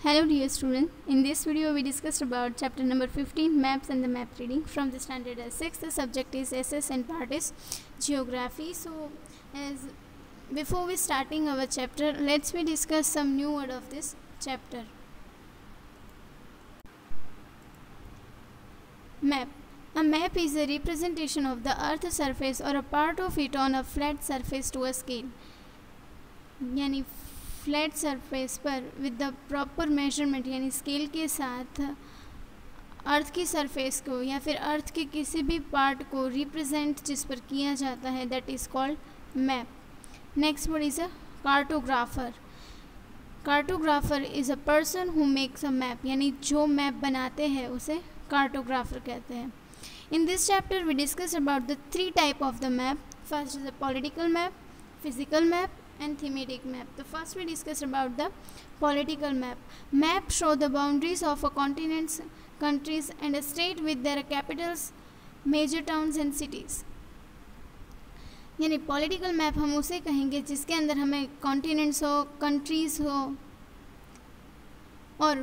Hello dear student, in this video we discussed about chapter number 15 maps and the map reading from the standard as 6. The subject is SS and part is geography. So as before we starting our chapter, let's we discuss some new word of this chapter. Map. A map is a representation of the earth surface or a part of it on a flat surface to a scale. यानी flat surface पर with the proper measurement यानी scale के साथ अर्थ की surface को या फिर अर्थ के किसी भी पार्ट को रिप्रेजेंट जिस पर किया जाता है that is called map. Next word is a cartographer. Cartographer is a person who makes a map, यानी जो मैप बनाते हैं उसे कार्टोग्राफर कहते हैं. In this chapter we discuss about the 3 type of the map. First is a political map, physical map and thematic map. The first we discussed about the political map. Map show the boundaries of a continents, countries and a state with their capitals, major towns and cities. यानी political map हम उसे कहेंगे जिसके अंदर हमें continents हो, countries हो और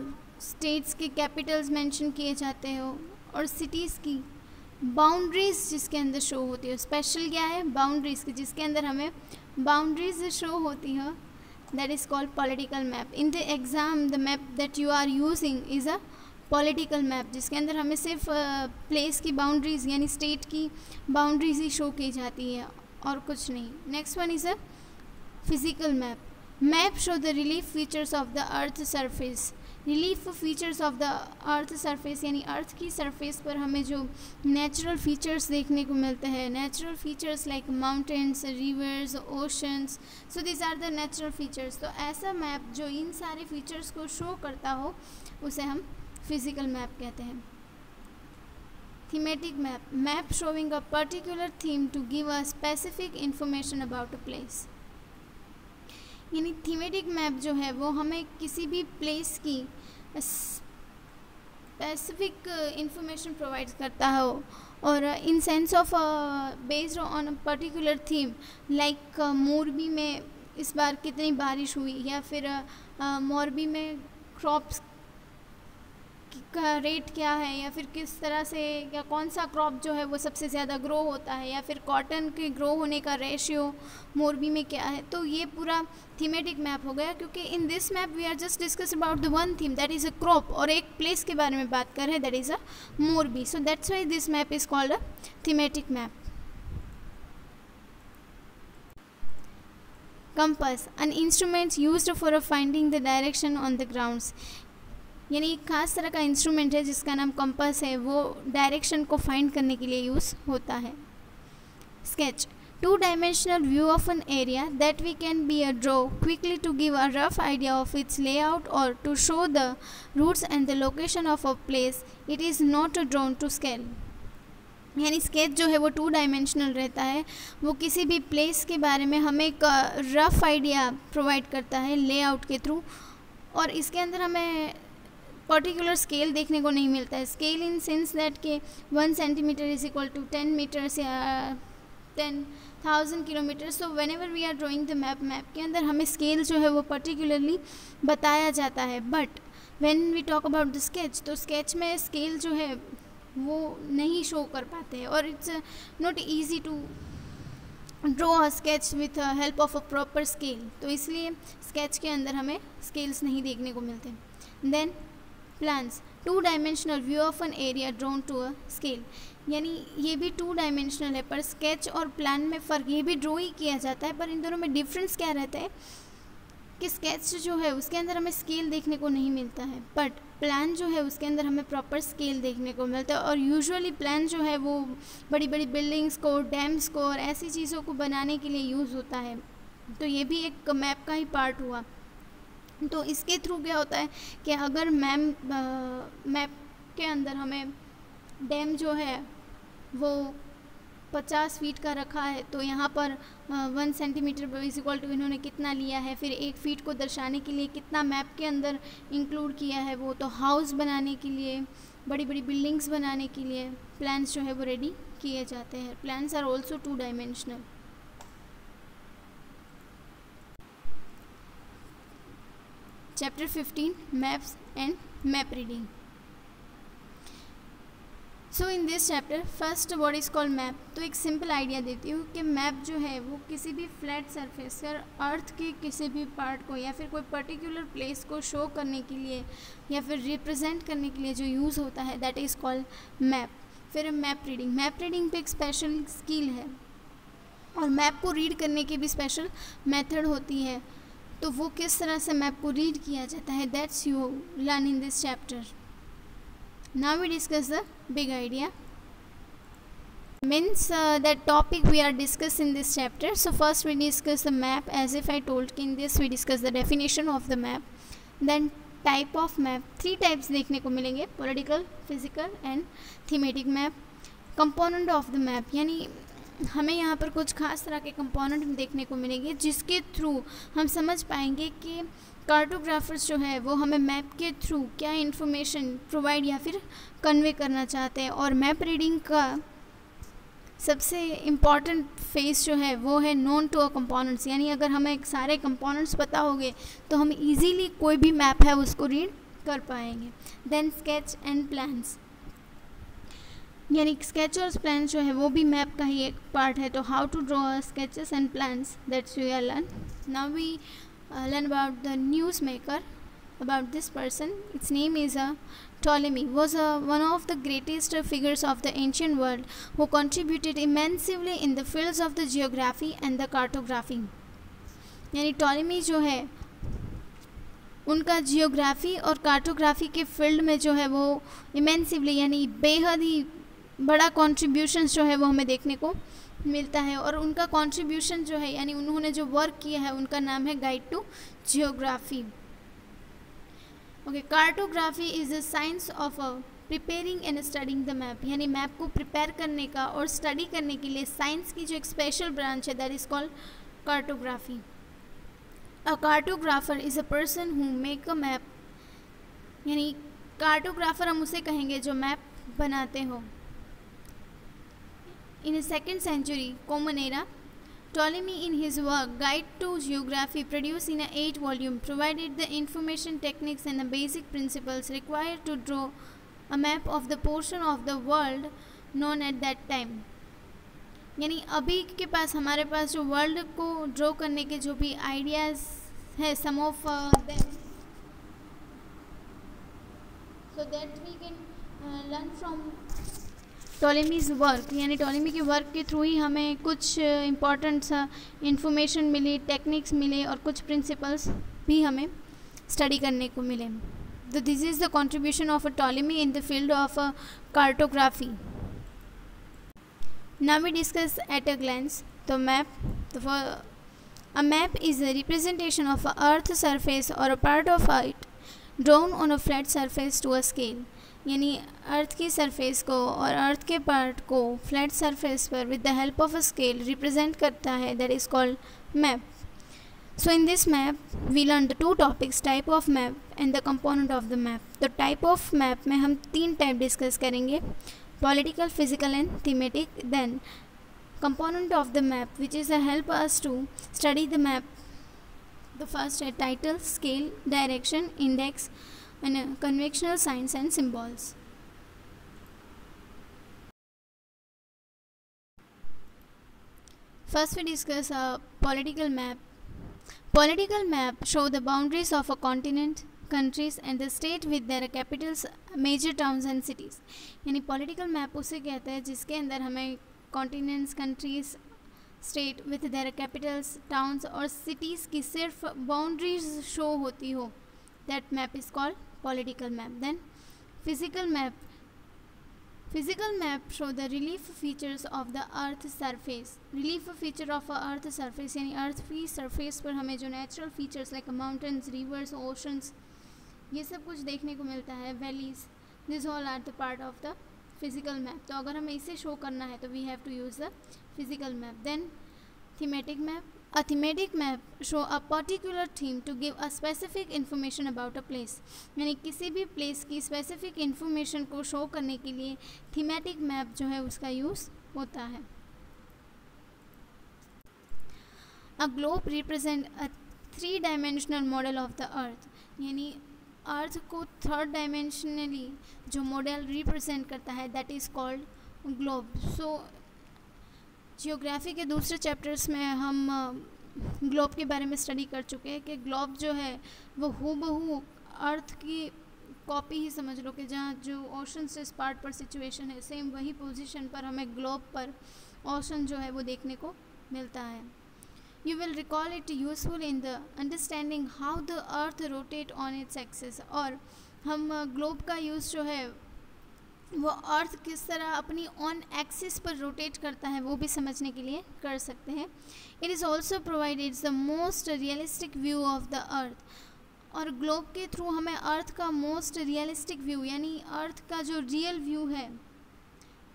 स्टेट्स के कैपिटल्स मेंशन किए जाते हो और सिटीज़ की बाउंड्रीज जिसके अंदर शो होती है. स्पेशल क्या है? बाउंड्रीज की, जिसके अंदर हमें बाउंड्रीज शो होती है, that is called political map. In the exam the map that you are using is a political map, जिसके अंदर हमें सिर्फ प्लेस की बाउंड्रीज यानी स्टेट की बाउंड्रीज ही शो की जाती है और कुछ नहीं. Next one is a physical map. Map show the relief features of the earth surface. Relief features of the earth surface यानी अर्थ की सरफेस पर हमें जो नेचुरल फीचर्स देखने को मिलते हैं, natural features like mountains, rivers, oceans, so this are the natural features. तो ऐसा मैप जो इन सारे फीचर्स को शो करता हो उसे हम फिजिकल मैप कहते हैं. Thematic map. Map showing a particular theme to give a specific information about a place. यानी थीमेटिक मैप जो है वो हमें किसी भी प्लेस की स्पेसिफिक इंफॉर्मेशन प्रोवाइड करता हो और in sense of based on a particular theme like Morbi में इस बार कितनी बारिश हुई, या फिर मोरबी में क्रॉप्स का रेट क्या है, या फिर किस तरह से या कौन सा क्रॉप जो है वो सबसे ज़्यादा ग्रो होता है, या फिर कॉटन के ग्रो होने का रेशियो मोरबी में क्या है. तो ये पूरा थीमेटिक मैप हो गया, क्योंकि in this map we are just discuss about the one theme that is a crop और एक प्लेस के बारे में बात कर रहे हैं that is a Morbi. So that's why this map is called a thematic map. Compass. An instrument used for finding the direction on the grounds. यानी एक खास तरह का इंस्ट्रूमेंट है जिसका नाम कंपास है, वो डायरेक्शन को फाइंड करने के लिए यूज़ होता है. Sketch. 2-dimensional view of an area that we can be a draw quickly to give a rough idea of its layout or to show the routes and the location of a place. It is not drawn to scale. यानी sketch जो है वो 2-dimensional रहता है, वो किसी भी place के बारे में हमें एक रफ़ आइडिया प्रोवाइड करता है लेआउट के थ्रू, और इसके अंदर हमें पर्टिकुलर स्केल देखने को नहीं मिलता है. स्केल इन सेंस दैट के 1 centimetre is equal to 10 metres या 10,000 kilometre. So whenever we are drawing the map, map के अंदर हमें स्केल जो है वो पर्टिकुलरली बताया जाता है. But when we talk about the sketch, तो स्केच में स्केल जो है वो नहीं शो कर पाते हैं और it's not easy to draw a sketch with help of a proper scale. तो इसलिए स्केच के अंदर हमें स्केल्स नहीं देखने को मिलते. Then plans. 2-dimensional view of an area drawn to a scale. यानी ये भी 2-dimensional है, पर स्केच और प्लान में फ़र्क, ये भी ड्रॉ ही किया जाता है, पर इन दोनों में डिफरेंस क्या रहता है कि स्केच जो है उसके अंदर हमें स्केल देखने को नहीं मिलता है, बट प्लान जो है उसके अंदर हमें प्रॉपर स्केल देखने को मिलता है. और यूजुअली प्लान जो है वो बड़ी बड़ी बिल्डिंग्स को, डैम्स को और ऐसी चीज़ों को बनाने के लिए यूज़ होता है. तो ये भी एक मैप का ही पार्ट हुआ. तो इसके थ्रू क्या होता है कि अगर मैप के अंदर हमें डैम जो है वो 50 फीट का रखा है, तो यहाँ पर 1 सेंटीमीटर इज इक्वल टू इन्होंने कितना लिया है, फिर 1 फीट को दर्शाने के लिए कितना मैप के अंदर इंक्लूड किया है, वो तो हाउस बनाने के लिए, बड़ी बड़ी बिल्डिंग्स बनाने के लिए प्लान्स जो है वो रेडी किए जाते हैं. Plans are also 2-dimensional. Chapter 15, Maps and Map Reading. So in this chapter first what is called map. तो एक सिंपल आइडिया देती हूँ कि मैप जो है वो किसी भी फ्लैट सरफेस या अर्थ के किसी भी पार्ट को या फिर कोई पर्टिकुलर प्लेस को शो करने के लिए या फिर रिप्रेजेंट करने के लिए जो यूज़ होता है दैट इज़ कॉल्ड मैप. फिर मैप रीडिंग. मैप रीडिंग पे एक स्पेशल स्किल है और मैप को रीड करने की भी स्पेशल मेथड होती है. तो वो किस तरह से मैप को रीड किया जाता है that's you learn in this chapter. Now we discuss the big idea. Means that topic we are discussing in this chapter. So first we discuss the map, as if I told. In this we discuss the definition of the map. Then type of map. 3 types देखने को मिलेंगे: political, physical and thematic map. Component of the map, यानी हमें यहाँ पर कुछ खास तरह के कंपोनेंट देखने को मिलेंगे जिसके थ्रू हम समझ पाएंगे कि कार्टोग्राफर्स जो है वो हमें मैप के थ्रू क्या इन्फॉर्मेशन प्रोवाइड या फिर कन्वे करना चाहते हैं. और मैप रीडिंग का सबसे इम्पॉर्टेंट फेस जो है वो है नोन टू अ कंपोनेंट्स, यानी अगर हमें सारे कंपोनेंट्स पता होंगे तो हम इजीली कोई भी मैप है उसको रीड कर पाएंगे. देन स्केच एंड प्लान्स, यानी स्केच और प्लान जो है वो भी मैप का ही एक पार्ट है. तो how to draw sketches and plans that's we are learn. Now we learn about the newsmaker, about this person. Its name is Ptolemy. Was one of the greatest figures of the ancient world who contributed immensely in the fields of the geography and the cartography. यानी Ptolemy जो है उनका geography और cartography के field में जो है वो इमेंसिवली यानी बेहद ही बड़ा कॉन्ट्रीब्यूशंस जो है वो हमें देखने को मिलता है. और उनका कंट्रीब्यूशन जो है यानी उन्होंने जो वर्क किया है उनका नाम है guide to geography. Okay, cartography is the science of preparing and studying the map, यानी मैप को प्रिपेयर करने का और स्टडी करने के लिए साइंस की जो एक स्पेशल ब्रांच है that is called cartography. A cartographer is a person who make a map, यानी कार्टोग्राफर हम उसे कहेंगे जो मैप बनाते हो. In the 2nd century Common Era, Ptolemy in his work Guide to Geography, produced in a 8 volume, provided the information, techniques and the basic principles required to draw a map of the portion of the world known at that time. यानी अभी के पास हमारे पास जो world को draw करने के जो भी आइडियाज़ है some of them, so that we can learn from Ptolemy's work. यानी टॉलेमी के वर्क के थ्रू ही हमें कुछ इम्पॉर्टेंट सा इंफॉर्मेशन मिली, टेक्निक्स मिले और कुछ प्रिंसिपल्स भी हमें स्टडी करने को मिले. तो this is the contribution of a Ptolemy in the field of cartography. Now we discuss at a glance. तो map, a map is a representation of a earth surface और a part of it drawn on a flat surface to a scale, यानी earth की surface को और अर्थ के part को flat surface पर with the help of a scale represent करता है that is called map. So in this map we learn the 2 topics, type of map and the component of the map. तो type of map में हम 3 type discuss करेंगे: political, physical and thematic. Then component of the map which is help us to study the map. The first है title, scale, direction, index and conventional signs and symbols. First we discuss a political map. Political map show the boundaries of a continent, countries and the state with their capitals, major towns and cities. यानी political map उसे कहते हैं जिसके अंदर हमें continents, countries, state with their capitals, towns और cities की सिर्फ boundaries show होती हो. That map is called political map. Then physical map. Physical map show the relief features of the earth surface. Relief feature of a earth surface यानी earth की surface पर हमें जो natural features like mountains, rivers, oceans ये सब कुछ देखने को मिलता है, valleys, this all are the part of the physical map. तो अगर हमें इसे शो करना है तो we have to use the physical map. Then thematic map. A thematic map show a particular theme to give a specific information about a place. यानी किसी भी प्लेस की स्पेसिफिक इंफॉर्मेशन को शो करने के लिए थीमेटिक मैप जो है उसका यूज़ होता है. A globe represent a 3-dimensional model of the earth. यानी अर्थ को थर्ड डायमेंशनली जो मॉडल रिप्रेजेंट करता है that is called globe. So geography के दूसरे चैप्टर्स में हम ग्लोब के बारे में स्टडी कर चुके हैं कि ग्लोब जो है वो हूबहू अर्थ की कॉपी ही समझ लो, कि जहाँ जो ओशन से इस पार्ट पर सिचुएशन है सेम वही पोजीशन पर हमें ग्लोब पर ओशन जो है वो देखने को मिलता है। You will recall it useful in the understanding how the earth rotate on its axis। और हम ग्लोब का यूज़ जो है वो अर्थ किस तरह अपनी ऑन एक्सिस पर रोटेट करता है वो भी समझने के लिए कर सकते हैं। It is also provided the most realistic view of the earth. और ग्लोब के थ्रू हमें अर्थ का मोस्ट रियलिस्टिक व्यू यानी अर्थ का जो रियल व्यू है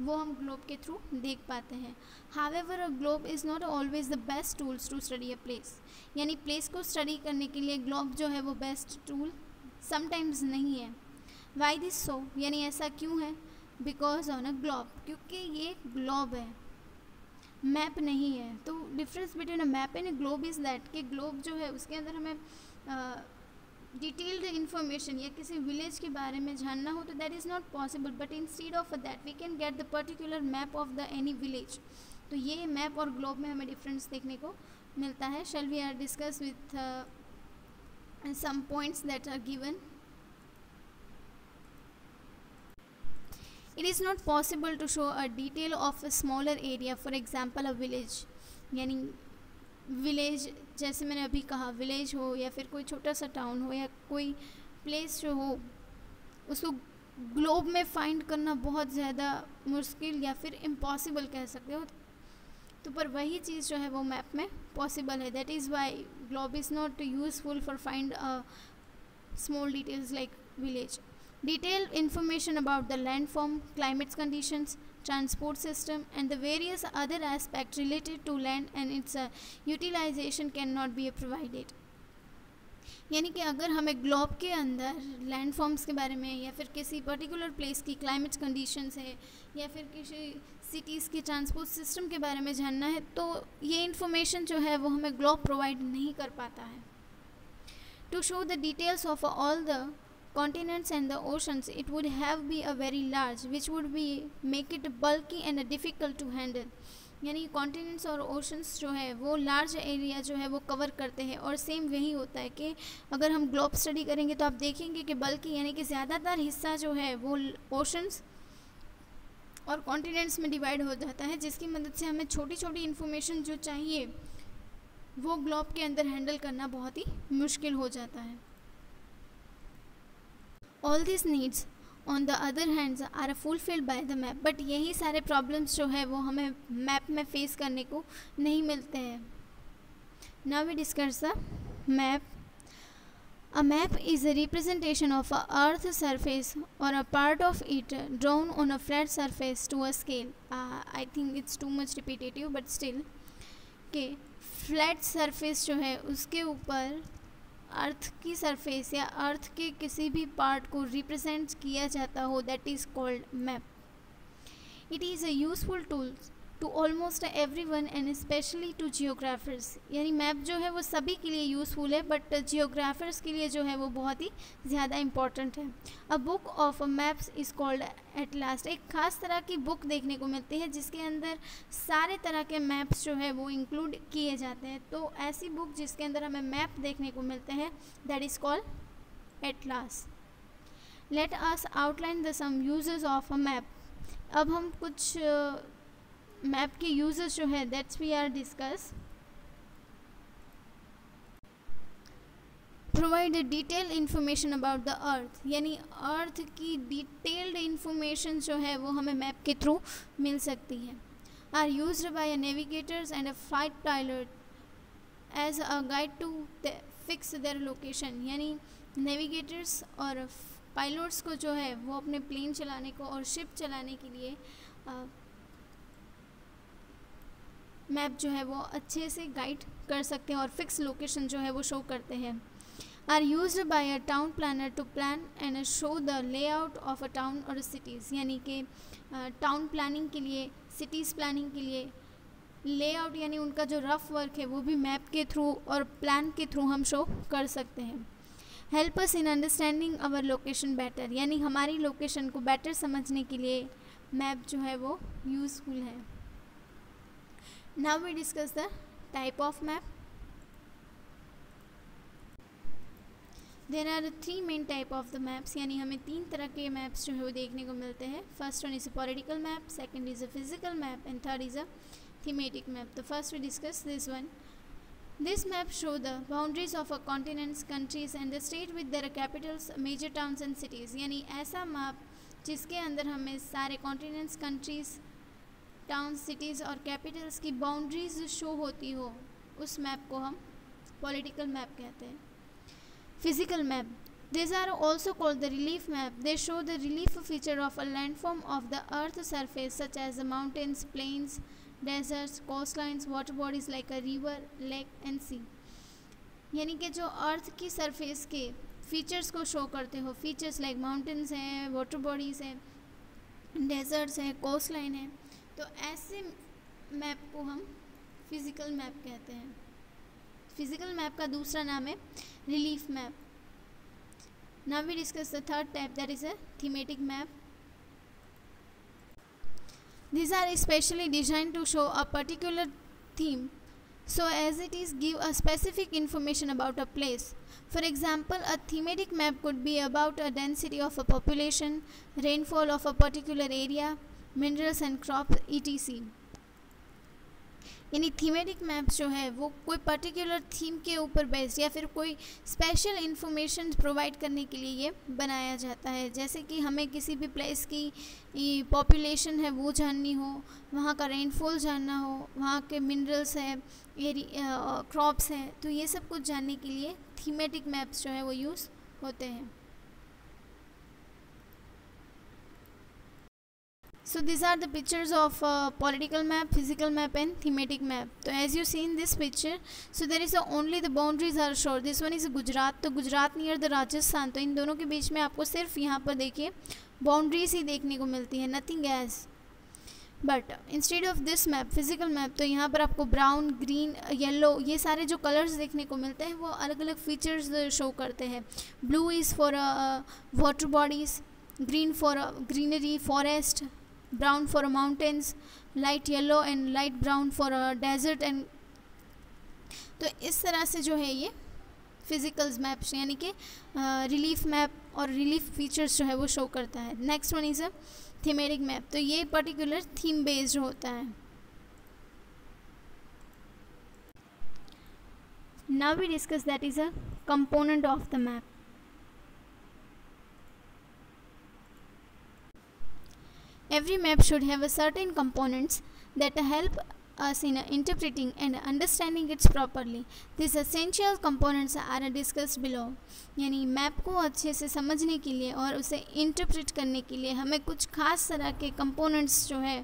वो हम ग्लोब के थ्रू देख पाते हैं। However a globe is not always the best tools to study a place. यानी प्लेस को स्टडी करने के लिए ग्लोब जो है वो बेस्ट टूल समटाइम्स नहीं है। वाई दिस सो, यानी ऐसा क्यों है? बिकॉज ऑन अ ग्लोब, क्योंकि ये ग्लोब है, मैप नहीं है। तो difference between a map and a globe is that कि ग्लोब जो है उसके अंदर हमें डिटेल्ड इन्फॉर्मेशन या किसी विलेज के बारे में जानना हो तो that is not possible, but instead of that we can get the particular map of the any village. तो ये मैप और ग्लोब में हमें डिफरेंस देखने को मिलता है। Shall we are discuss with some points that are given. It is not possible to show a detail of a smaller area, for example a village। यानी विलेज, जैसे मैंने अभी कहा, विलेज हो या फिर कोई छोटा सा टाउन हो या कोई प्लेस जो हो उसको ग्लोब में फाइंड करना बहुत ज़्यादा मुश्किल या फिर इम्पॉसिबल कह सकते हो। तो पर वही चीज़ जो है वो मैप में पॉसिबल है। That is why globe is not useful for find small details like village. Detailed information about the landform, climate conditions, transport system and the various other aspects related to land and its utilization cannot be provided। यानी कि अगर हमें globe के अंदर landforms के बारे में या फिर किसी पर्टिकुलर प्लेस की क्लाइमेट कंडीशंस है या फिर किसी सिटीज़ के ट्रांसपोर्ट सिस्टम के बारे में जानना है तो ये इन्फॉर्मेशन जो है वो हमें ग्लोब प्रोवाइड नहीं कर पाता है। To show the details of all the continents and the oceans it would have be a very large which would be make it bulky and difficult to handle। यानी continents और oceans जो है वो large area जो है वो cover करते हैं और सेम वही होता है कि अगर हम ग्लोब स्टडी करेंगे तो आप देखेंगे कि बल्कि यानी कि ज़्यादातर हिस्सा जो है वो ओशंस और कॉन्टिनेंट्स में डिवाइड हो जाता है, जिसकी मदद से हमें छोटी छोटी इन्फॉर्मेशन जो चाहिए वो ग्लोब के अंदर हैंडल करना बहुत ही मुश्किल हो जाता है। All these needs on the other hands are fulfilled by the map। But यही सारे प्रॉब्लम्स जो है वो हमें मैप में फेस करने को नहीं मिलते हैं। Now we discuss the map। A map is a representation of a earth surface or a part of it drawn on a flat surface to a scale। I think it's too much repetitive but still कि flat surface जो है उसके ऊपर अर्थ की surface या अर्थ के किसी भी पार्ट को रिप्रेजेंट किया जाता हो that is called map. It is a useful tool to almost everyone and specially to geographers. यानी मैप जो है वो सभी के लिए यूज़फुल है बट जियोग्राफर्स के लिए जो है वो बहुत ही ज़्यादा इम्पॉर्टेंट है। A book of maps is called atlas. एक ख़ास तरह की बुक देखने को मिलती है जिसके अंदर सारे तरह के मैप्स जो है वो इंक्लूड किए जाते हैं। तो ऐसी बुक जिसके अंदर हमें मैप देखने को मिलते हैं that is called atlas. Let us outline the some uses of a map. अब हम कुछ मैप के यूजेस जो है that's we are discuss. Provide detail information about the earth. यानी अर्थ की डिटेल्ड इन्फॉर्मेशन जो है वो हमें मैप के थ्रू मिल सकती है। Are used by navigators and flight pilot as a guide to fix their location. यानी नेविगेटर्स और पायलट्स को जो है वो अपने प्लेन चलाने को और शिप चलाने के लिए मैप जो है वो अच्छे से गाइड कर सकते हैं और फिक्स लोकेशन जो है वो शो करते हैं। Are used by a town planner to plan and show the layout of a town और सिटीज़। यानी कि टाउन प्लानिंग के लिए, सिटीज़ प्लानिंग के लिए लेआउट यानी उनका जो रफ वर्क है वो भी मैप के थ्रू और प्लान के थ्रू हम शो कर सकते हैं। Help us in understanding our location better, यानी हमारी लोकेशन को बेटर समझने के लिए मैप जो है वो यूज़फुल है. Now we discuss the type of map. There are 3 main type of the maps, यानी हमें 3 तरह के मैप्स जो है वो देखने को मिलते हैं. First one is a political map, second is a physical map, and third is a thematic map. तो first we discuss this one. This map show the boundaries of a continents, countries and the state with their capitals, major towns and cities. यानी ऐसा map जिसके अंदर हमें सारे continents, countries, towns, cities और Capitals की boundaries show होती हो, उस मैप को हम पॉलिटिकल मैप कहते हैं. Physical map, these are also called the relief map. They show the relief feature of a landform of the earth surface such as the mountains, plains, deserts, coastlines, water bodies like a river, lake and sea. यानी कि जो अर्थ की surface के features को show करते हो, features like mountains हैं, water bodies हैं, डेजर्ट्स हैं, कोस्ट लाइन है, तो ऐसे मैप को हम फिज़िकल मैप कहते हैं. फिज़िकल मैप का दूसरा नाम है relief map. Now we discuss the third type, that is a thematic map. These are especially designed to show a particular theme, so as it is give a specific information about a place. For example, a thematic map could be about a density of a population, rainfall of a particular area, minerals and crops, etc. यानी thematic maps जो है वो कोई particular theme के ऊपर based या फिर कोई स्पेशल इन्फॉर्मेशन प्रोवाइड करने के लिए ये बनाया जाता है. जैसे कि हमें किसी भी प्लेस की पॉपुलेशन है वो जाननी हो, वहाँ का रेनफॉल जानना हो, वहाँ के मिनरल्स है, क्रॉप्स हैं, तो ये सब कुछ जानने के लिए थीमेटिक मैप्स जो है वो यूज़ होते हैं. So these are the pictures of political map, physical map and thematic map. So as you see in this picture, so there is only the boundaries are shown. This one is Gujarat, तो Gujarat near the Rajasthan, तो इन दोनों के बीच में आपको सिर्फ यहाँ पर देखिए बाउंड्रीज ही देखने को मिलती है, nothing else. But instead of this map, physical map, तो यहाँ पर आपको ब्राउन, ग्रीन, येलो, ये सारे जो कलर्स देखने को मिलते हैं वो अलग अलग फीचर्स शो करते हैं. Blue is for water bodies, green for greenery, forest, brown for mountains, light yellow and light brown for desert and तो इस तरह से जो है ये फिजिकल्स मैप्स यानी कि रिलीफ मैप और रिलीफ फीचर्स जो है वो शो करता है. Next one is a thematic map, तो ये पर्टिकुलर थीम बेस्ड होता है. Now we discuss that is a component of the map. Every map should have a certain components that help us in interpreting and understanding it properly. These essential components are discussed below. यानी map को अच्छे से समझने के लिए और उसे interpret करने के लिए हमें कुछ खास तरह के कंपोनेंट्स जो है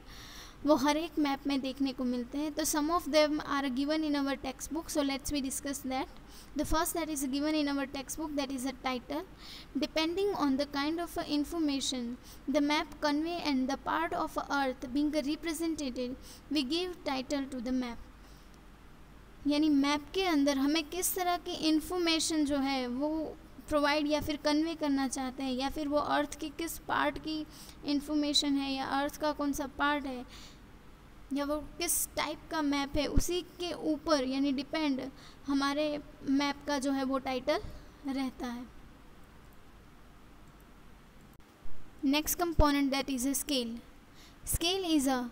वो हर एक मैप में देखने को मिलते हैं. तो some of them are given in our textbook, so let's we discuss that. The first that is given in our textbook, that is a title. Depending on the kind of information the map convey and the part of earth being represented, we give title to the map. यानी map के अंदर हमें किस तरह की information जो है वो प्रोवाइड या फिर कन्वे करना चाहते हैं, या फिर वो अर्थ की किस पार्ट की इंफॉर्मेशन है, या अर्थ का कौन सा पार्ट है, या वो किस टाइप का मैप है, उसी के ऊपर यानी डिपेंड हमारे मैप का जो है वो टाइटल रहता है. Next component that is a scale. Scale is a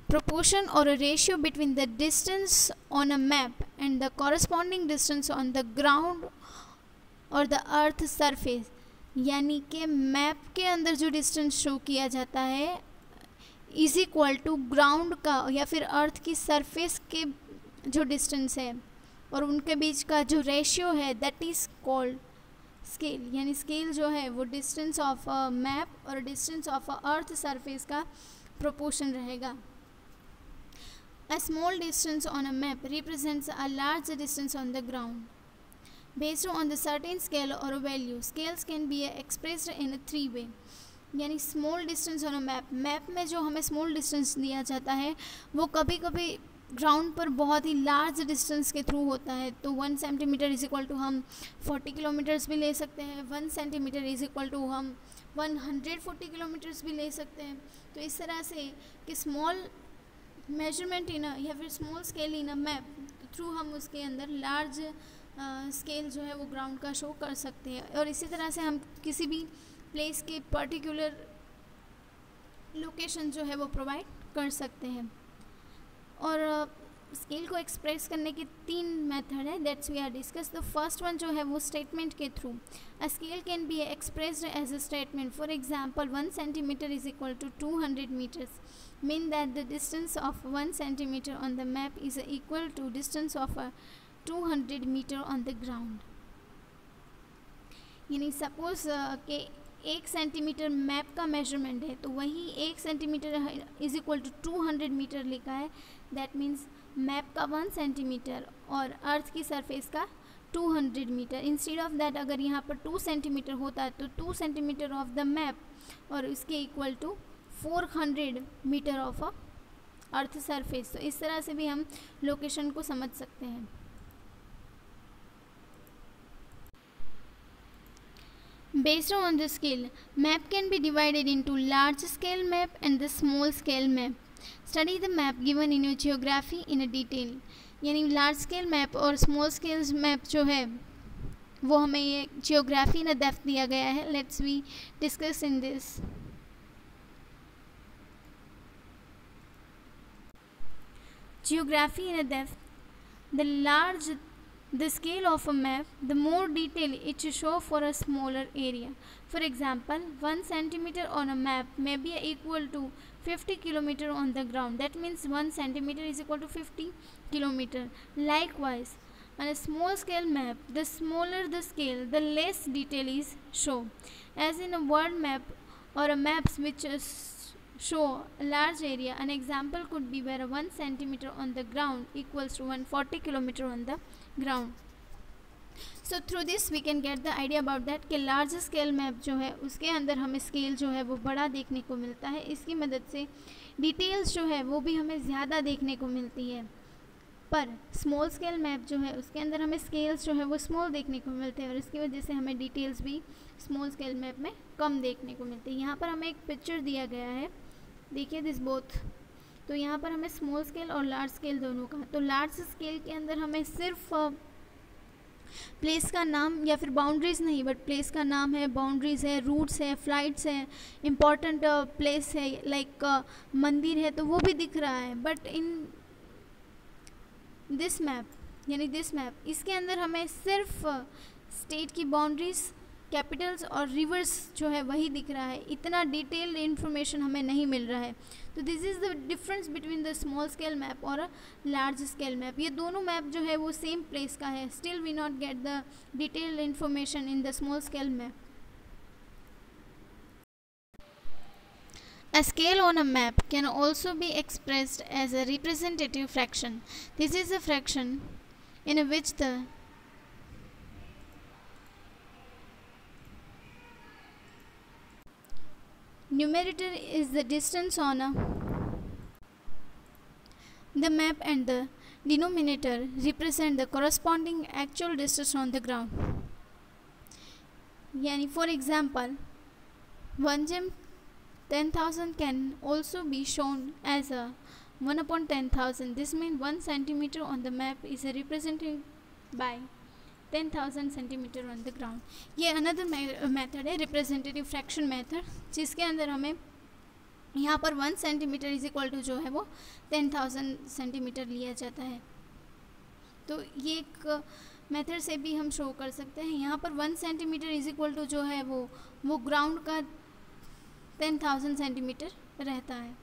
proportion or a ratio between the distance on a map and the corresponding distance on the ground or the earth surface. यानी कि map के अंदर जो distance show किया जाता है is equal to ground का या फिर अर्थ की सरफेस के जो डिस्टेंस है और उनके बीच का जो रेशियो है दैट इज़ कॉल्ड स्केल. यानी स्केल जो है वो डिस्टेंस ऑफ अ मैप और distance of a earth surface का प्रोपोर्शन रहेगा. A small distance on a map represents a large distance on the ground. Based on the certain scale or value, scales can be expressed in a 3 way. यानी small distance on a map, map में जो हमें small distance दिया जाता है वो कभी कभी ग्राउंड पर बहुत ही लार्ज डिस्टेंस के थ्रू होता है, तो 1 सेंटीमीटर इज इक्वल टू हम 40 किलोमीटर्स भी ले सकते हैं, 1 सेंटीमीटर इज इक्वल टू हम 140 किलोमीटर्स भी ले सकते हैं। तो इस तरह से कि स्मॉल मेजरमेंट इन या फिर small scale in a map through हम उसके अंदर लार्ज स्केल जो है वो ग्राउंड का शो कर सकते हैं। और इसी तरह से हम किसी भी प्लेस के पर्टिकुलर लोकेशन जो है वो प्रोवाइड कर सकते हैं। और स्केल को एक्सप्रेस करने के 3 मेथड है, that's we are discuss. The first one जो है वो स्टेटमेंट के through. A scale can be expressed as a statement. For example 1 centimetre is equal to 200 metres, mean that the distance of 1 centimetre on the map is equal to distance of 200 metre on the ground. यानी suppose के 1 centimetre map का measurement है, तो वही 1 centimetre is equal to 200 metre लिखा है, that means map का 1 centimetre और अर्थ की सरफेस का 200 मीटर। इंस्टेड ऑफ दैट अगर यहाँ पर 2 सेंटीमीटर होता है तो 2 सेंटीमीटर ऑफ द मैप और इसके equal to 400 metre of a earth surface. तो इस तरह से भी हम लोकेशन को समझ सकते हैं। Based on the scale, map can be divided into large scale map and the small scale map. Study the map given in your geography in a detail. यानी लार्ज स्केल मैप और small scale map जो है वो हमें ये geography in depth दिया गया है। Let's we discuss in this. Geography in a depth. The large the scale of a map, the more detail it show for a smaller area. For example, 1 centimeter on a map may be equal to 50 kilometer on the ground. That means 1 centimeter is equal to 50 kilometer. Likewise, on a small scale map, the smaller the scale, the less detail is shown. As in a world map or a maps which show a large area, an example could be where 1 centimeter on the ground equals to 140 kilometer on the ground. So through this we can get the idea about that कि large scale map जो है उसके अंदर हमें scale जो है वो बड़ा देखने को मिलता है। इसकी मदद से डिटेल्स जो है वो भी हमें ज़्यादा देखने को मिलती है। पर स्मॉल स्केल मैप जो है उसके अंदर हमें स्केल्स जो है वो स्मॉल देखने को मिलते हैं और इसकी वजह से हमें डिटेल्स भी स्मॉल स्केल मैप में कम देखने को मिलती है। यहाँ पर हमें एक पिक्चर दिया गया है, देखिए दिस बोथ। तो यहाँ पर हमें स्मॉल स्केल और लार्ज स्केल दोनों का, तो लार्ज स्केल के अंदर हमें सिर्फ प्लेस का नाम या फिर बाउंड्रीज़ नहीं बट प्लेस का नाम है, बाउंड्रीज़ है, रूट्स है, फ्लाइट्स है, इम्पॉर्टेंट प्लेस है लाइक मंदिर है तो वो भी दिख रहा है। बट इन दिस मैप यानी दिस मैप इसके अंदर हमें सिर्फ स्टेट की बाउंड्रीज़, कैपिटल्स और रिवर्स जो है वही दिख रहा है, इतना डिटेल्ड इन्फॉर्मेशन हमें नहीं मिल रहा है। तो this is the difference between the small scale map और लार्ज स्केल मैप। ये दोनों मैप जो है वो सेम प्लेस का है, still we not get the detailed information in the small scale map. A scale on a map can also be expressed as a representative fraction. This is a fraction in which the numerator is the distance on the map and the denominator represent the corresponding actual distance on the ground. Yani for example, 1 gem 10,000 can also be shown as a 1 upon 10,000. This means 1 centimeter on the map is represented by 10,000 centimetre on the ground. ये another method है representative fraction method, जिसके अंदर हमें यहाँ पर 1 centimetre is equal to जो है वो 10,000 सेंटीमीटर लिया जाता है। तो ये एक मेथड से भी हम शो कर सकते हैं। यहाँ पर 1 सेंटीमीटर इज इक्वल टू जो है वो ग्राउंड का 10,000 सेंटीमीटर रहता है।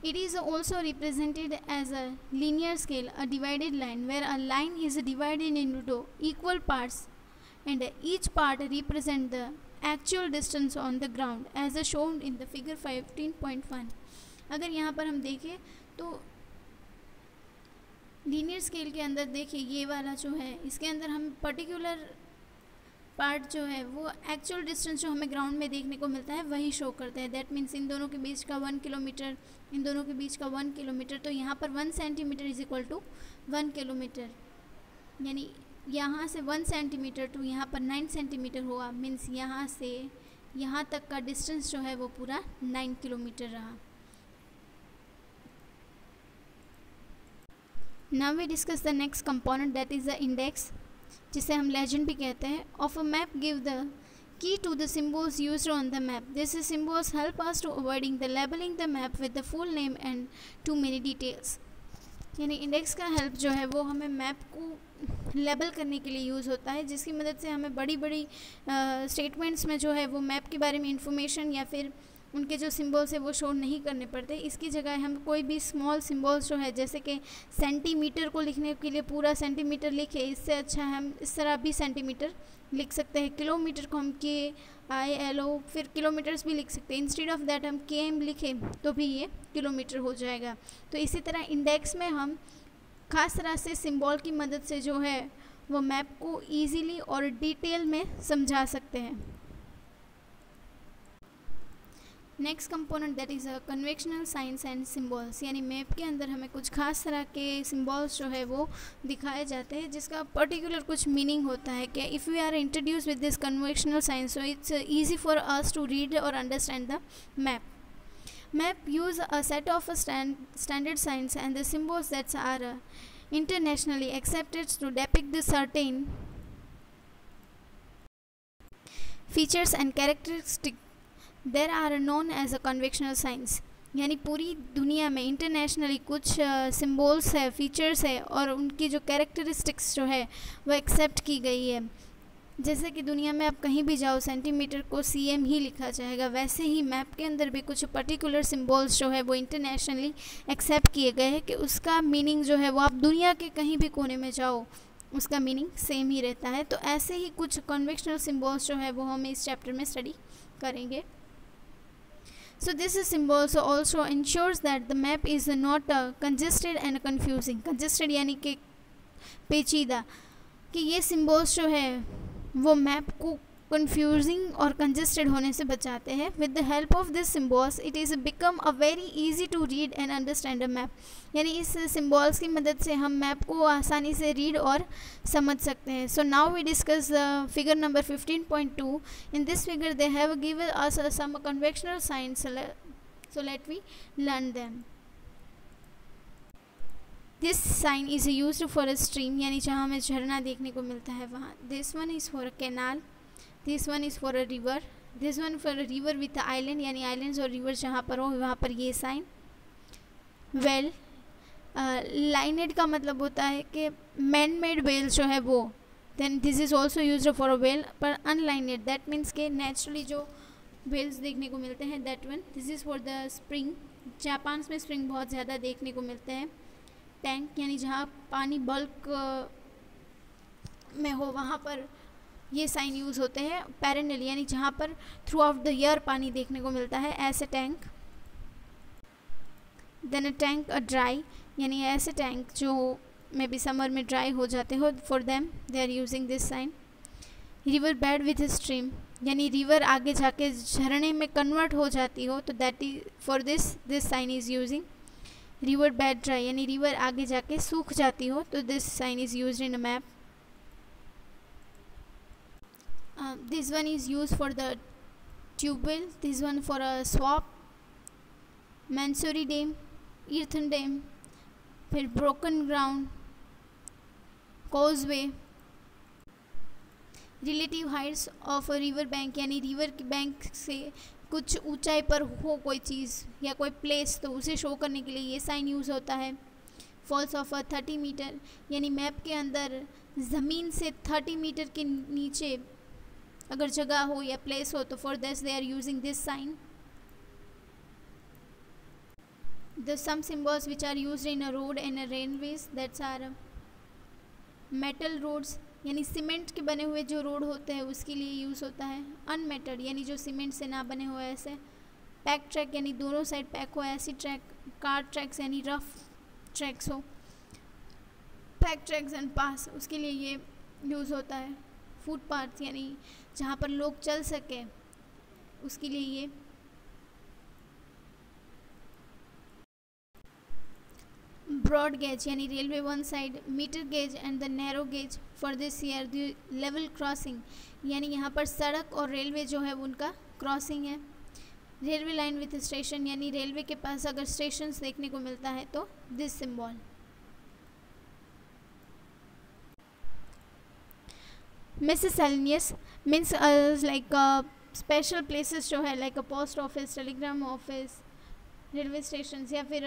It is also represented as a linear scale, a divided line, where a line is divided into equal parts and each part represents the actual distance on the ground as shown in the figure 15.1. अगर यहाँ पर हम देखें तो linear scale के अंदर देखिए ये वाला जो है इसके अंदर हम पर्टिकुलर पार्ट जो है वो एक्चुअल डिस्टेंस जो हमें ग्राउंड में देखने को मिलता है वही शो करते हैं। दैट मीन्स इन दोनों के बीच का 1 किलोमीटर, इन दोनों के बीच का 1 किलोमीटर, तो यहाँ पर 1 centimetre is equal to 1 kilometre, यानी यहाँ से 1 सेंटीमीटर टू यहाँ पर 9 सेंटीमीटर हुआ, मीन्स यहाँ से यहाँ तक का डिस्टेंस जो है वो पूरा 9 किलोमीटर रहा। Now we discuss the next component that is the index, जिसे हम लेजेंड भी कहते हैं। Of a map give the key to the symbols used on the map. This symbols help us to avoiding the labelling the map with the full name and too many details. यानी index का help जो है वो हमें map को label करने के लिए यूज़ होता है, जिसकी मदद से हमें बड़ी बड़ी स्टेटमेंट्स में जो है वो मैप के बारे में इंफॉर्मेशन या फिर उनके जो सिम्बल्स है वो शो नहीं करने पड़ते। इसकी जगह हम कोई भी स्मॉल सिम्बल्स जो है, जैसे कि सेंटीमीटर को लिखने के लिए पूरा सेंटीमीटर लिखे, इससे अच्छा हम इस तरह भी सेंटीमीटर लिख सकते हैं। किलोमीटर को हम KILO फिर किलोमीटर्स भी लिख सकते हैं। इंस्टेड ऑफ दैट हम KM लिखें तो भी ये किलोमीटर हो जाएगा। तो इसी तरह इंडेक्स में हम ख़ास तरह से सिम्बॉल की मदद से जो है वो मैप को ईजीली और डिटेल में समझा सकते हैं। Next component that is a conventional signs and symbols, यानी मैप के अंदर हमें कुछ खास तरह के सिम्बॉल्स जो है वो दिखाए जाते हैं, जिसका पर्टिकुलर कुछ मीनिंग होता है कि if we are introduce with this conventional science so it's easy for us to read और understand the map. Map use a set of standard signs and the symbols that are internationally accepted to depict the certain features and characteristics that are known as a conventional signs. यानी पूरी दुनिया में internationally कुछ symbols है, features है और उनकी जो कैरेक्टरिस्टिक्स जो है वो एक्सेप्ट की गई है। जैसे कि दुनिया में आप कहीं भी जाओ सेंटीमीटर को CM ही लिखा जाएगा, वैसे ही मैप के अंदर भी कुछ पर्टिकुलर सिम्बल्स जो है वो इंटरनेशनली एक्सेप्ट किए गए हैं कि उसका मीनिंग जो है वो आप दुनिया के कहीं भी कोने में जाओ उसका मीनिंग सेम ही रहता है। तो ऐसे ही कुछ कन्वेंशनल सिम्बल्स जो है वो हम इस चैप्टर में स्टडी करेंगे। So this symbols also ensures that the map is not congested and confusing. Congested यानी कि पेचीदा, कि ये सिम्बल्स जो है वो मैप को कंफ्यूजिंग और कंजेस्टेड होने से बचाते हैं। With the help of this symbols it is become a very easy to read and understand a map, यानी इस सिम्बल्स की मदद से हम मैप को आसानी से रीड और समझ सकते हैं। So now we discuss figure number 15.2. In this figure they have given us some conventional science, so let we learn them. This sign is used for a stream, यानी जहाँ हमें झरना देखने को मिलता है वहाँ। This one is for a canal, this one is for a river, this one for a river with island, यानी आइलैंड्स और रिवर जहाँ पर हो वहाँ पर ये साइन। वेल, लाइनेड का मतलब होता है कि मैन मेड वेल जो है वो, then this is also used for a well. पर अनलाइनेड दैट मीन्स के नेचुरली जो वेल्स देखने को मिलते हैं, that one. This is for the spring, Japan में स्प्रिंग बहुत ज़्यादा देखने को मिलते हैं। टैंक यानी जहाँ पानी बल्क में हो वहाँ पर ये साइन यूज़ होते हैं। पेरेनियल यानी जहाँ पर थ्रू आउट द ईयर पानी देखने को मिलता है, ऐसे tank. Then a tank a dry, यानी ऐसे टैंक जो मे बी समर में ड्राई हो जाते हो, for them they are using this sign. River bed with stream, यानी रिवर आगे जाके झरने में कन्वर्ट हो जाती हो, तो that is for this sign is using. River bed dry, यानी रिवर आगे जाके सूख जाती हो, तो this sign is used in a map. This one is used for the tube well, this one for a swamp, Mansouri dam, earthen dam, फिर broken ground, causeway, relative heights of a river bank, यानी river की bank से कुछ ऊंचाई पर हो कोई चीज़ या कोई प्लेस, तो उसे शो करने के लिए ये साइन यूज़ होता है। फॉल्स ऑफ अ 30 मीटर, यानी मैप के अंदर ज़मीन से 30 मीटर के नीचे अगर जगह हो या प्लेस हो, तो for this they are using this sign. The some symbols which are used in a road and a railways, that's are metal roads, यानी सीमेंट के बने हुए जो रोड होते हैं उसके लिए यूज़ होता है। अनमेटल, यानी जो सीमेंट से ना बने हुए ऐसे। पैक ट्रैक, यानी दोनों साइड पैक हो ऐसी ट्रैक। कार ट्रैक्स, यानी रफ ट्रैक्स हो। पैक ट्रैक्स एंड पास, उसके लिए ये यूज़ होता है। फुटपाथ यानी जहाँ पर लोग चल सके उसके लिए ये। ब्रॉड गेज यानी railway one side, metre gauge and the narrow gauge for this year the level crossing यानी यहाँ पर सड़क और रेलवे जो है वो उनका क्रॉसिंग है। रेलवे लाइन विथ स्टेशन यानी रेलवे के पास अगर स्टेशन देखने को मिलता है तो this symbol. Miscellaneous means like special places जो है like post office, telegram office, railway station या फिर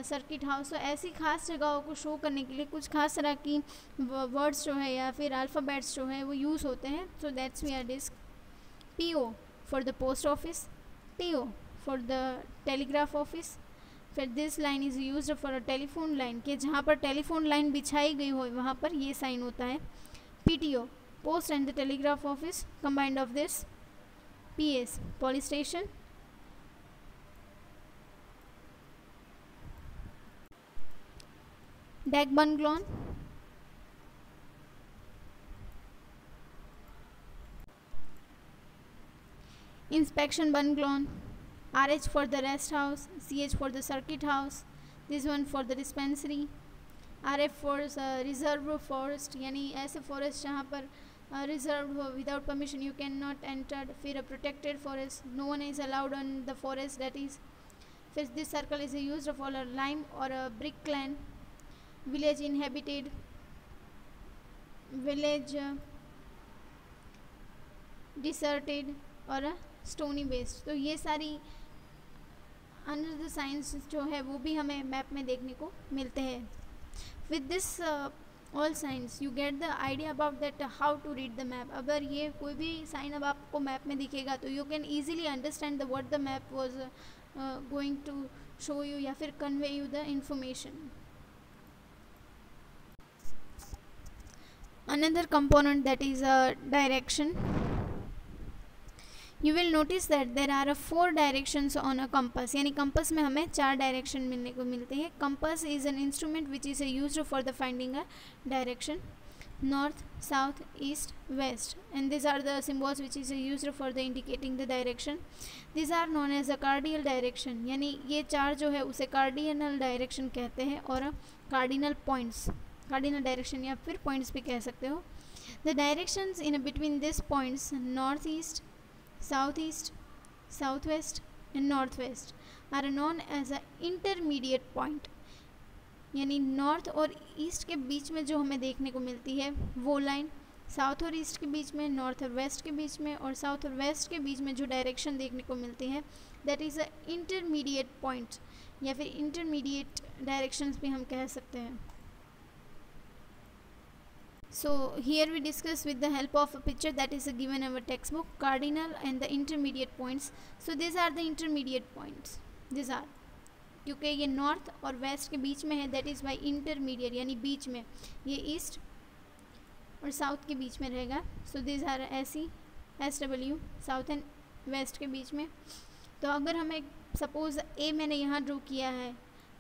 सर्किट हाउस। तो ऐसी खास जगहों को शो करने के लिए कुछ खास तरह की वर्ड्स जो है या फिर अल्फ़ाबेट्स जो है वो यूज़ होते हैं। So that's we are disc. PO for the post office, TO for the telegraph office. फिर this line is used for a telephone line कि जहाँ पर टेलीफोन लाइन बिछाई गई हो वहाँ पर ये साइन होता है। PTO post and the telegraph office combined of this. PS police station. Dagbungalow, inspection bungalow, RH for the rest house, CH for the circuit house, this one for the dispensary, RF for reserve forest यानी ऐसे forest जहाँ पर reserved हो, without permission you cannot enter, फिर a protected forest, no one is allowed on the forest that is. फिर this circle is used for a lime or a brick clan. Village inhabited, village deserted और stony based. तो ये सारी under the science जो है वो भी हमें मैप में देखने को मिलते हैं। With this all signs you get the idea about that how to read the map. अगर ये कोई भी साइन अब आपको मैप में दिखेगा तो you can easily understand the what the map was going to show you या फिर convey you the information. Another component that is a direction. You will notice that there are 4 directions on a compass यानी compass में हमें 4 direction मिलने को मिलते हैं। Compass is an instrument which is used for the finding a direction, north, south, east, west, and these are the symbols which is used for the indicating the direction. These are known as a cardinal direction यानी ये 4 जो है उसे cardinal direction कहते हैं और cardinal points, cardinal direction या फिर पॉइंट्स भी कह सकते हो। The directions in between this points north east, south east, south west and north west are known as a intermediate point यानी नॉर्थ और ईस्ट के बीच में जो हमें देखने को मिलती है वो लाइन, साउथ और ईस्ट के बीच में, नॉर्थ और वेस्ट के बीच में और साउथ और वेस्ट के बीच में जो डायरेक्शन देखने को मिलती है that is a intermediate point या फिर इंटरमीडिएट डायरेक्शंस भी हम कह सकते हैं। So here we discuss with the help of a picture that is given in our textbook, cardinal and the intermediate points. So these are the intermediate points. These are क्योंकि ये north और waste के बीच में है that is by intermediate यानी बीच में, ये ईस्ट और साउथ के बीच में रहेगा। So this are SW south and west के बीच में। तो अगर हमें सपोज़ ए मैंने यहाँ ड्रॉ किया है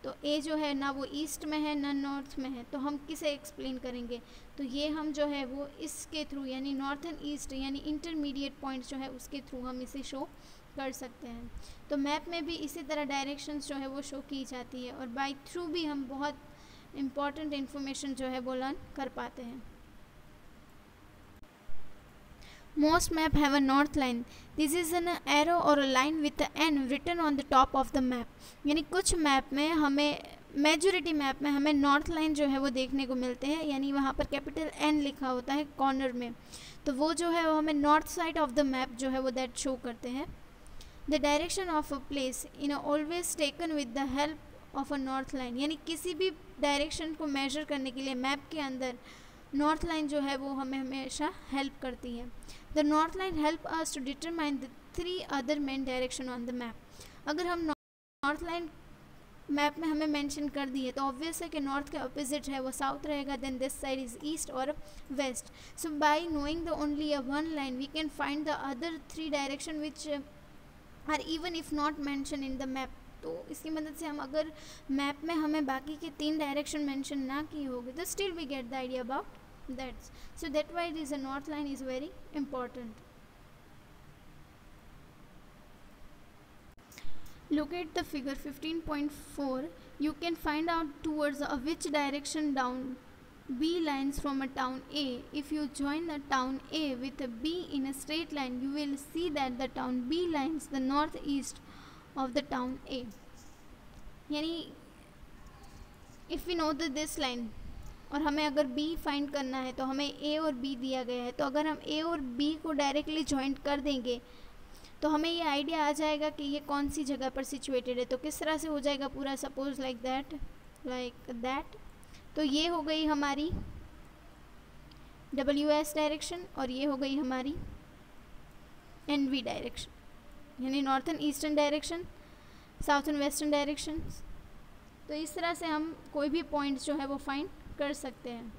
तो ए जो है ना वो ईस्ट में है ना नॉर्थ में है, तो हम किसे एक्सप्लेन करेंगे? तो ये हम जो है वो इसके थ्रू यानी नॉर्थ एंड ईस्ट यानी इंटरमीडिएट पॉइंट्स जो है उसके थ्रू हम इसे शो कर सकते हैं। तो मैप में भी इसी तरह डायरेक्शंस जो है वो शो की जाती है और बाय थ्रू भी हम बहुत इम्पॉर्टेंट इन्फॉर्मेशन जो है वो लर्न कर पाते हैं। Most map have a north line. This is an arrow or a line with the N written on the top of the map. यानी कुछ मैप में हमें मेजॉरिटी मैप में हमें नॉर्थ लाइन जो है वो देखने को मिलते हैं यानी वहाँ पर कैपिटल N लिखा होता है कॉर्नर में, तो वो जो है वो हमें north side of the map जो है वो दैट शो करते हैं। The direction of a place in always taken with the help of a north line यानी किसी भी डायरेक्शन को मेजर करने के लिए मैप के अंदर नॉर्थ लाइन जो है वो हमें हमेशा हेल्प करती है। The north line help us to determine the 3 other main direction on the map. अगर हम नॉर्थ लाइन मैप में हमें मेंशन कर दी है तो ऑब्वियस है कि नॉर्थ के अपोजिट है वो साउथ रहेगा, then this side is east और west. So by knowing the only one line we can find the other 3 direction which are even if not mention in the map. तो इसकी मदद से हम अगर मैप में हमें बाकी के 3 डायरेक्शन मेंशन ना किए होंगे तो still we get the idea about That's so that why this north line is very important. Look at the figure 15.4. You can find out towards which direction down B lines from a town A. If you join the town A with a B in a straight line, you will see that the town B lines the northeast of the town A. यानी if we know this line और हमें अगर B find करना है तो हमें A और B दिया गया है, तो अगर हम A और B को डायरेक्टली जॉइंट कर देंगे तो हमें ये आइडिया आ जाएगा कि ये कौन सी जगह पर सिचुएटेड है. तो किस तरह से हो जाएगा पूरा, सपोज लाइक दैट. तो ये हो गई हमारी WS डायरेक्शन और ये हो गई हमारी NV डायरेक्शन, यानी northern eastern direction, southern western direction. तो इस तरह से हम कोई भी पॉइंट जो है वो फाइंड कर सकते हैं.